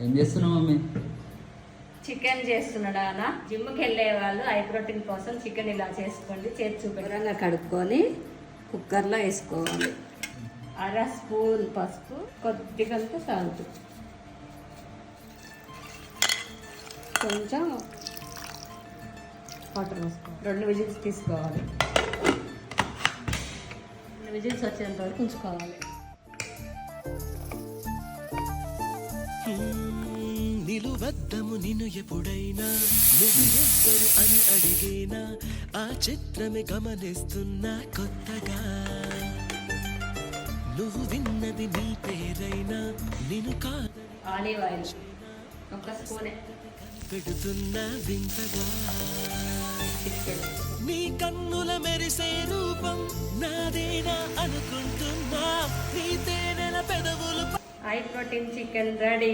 ఏం చేస్తున్నావు mummy? Chicken చేస్తున్నాడా అన్న? జిమ్కి వెళ్ళే వాళ్ళు హై ప్రోటీన్ కోసం చికెన్ ఇలా చేసుకోండి. చేతి శుభ్రంగా కడుక్కొని కుక్కర్లో వేసుకోవాలి. 1/2 స్పూన్ పసుపు, కొద్దిగా సాల్ట్, కొంచెం వాటర్ వేసుకోవాలి. 2 విజిల్స్ తీసుకోవాలి. 2 విజిల్స్ వచ్చేంత వరకు ఉంచుకోవాలి. నిలువద్దము నిన్ను ఎప్పుడైనా నువ్వు ఎవ్వరు అని అడిగేనా ఆ చిత్రమే గమనిస్తున్నా కొత్తగా నువ్వు విన్నది నీ పేరైనా నిన్ను కాదని ఆలివ్ ఆయిల్ 1 స్పూనే పెడుతున్నా వింతగా నీ కన్నుల మెరిసే రూపం నాదేనా అనుకుంటున్నా నీ తేనెల పెదవులు హై ప్రోటీన్ చికెన్ రెడీ.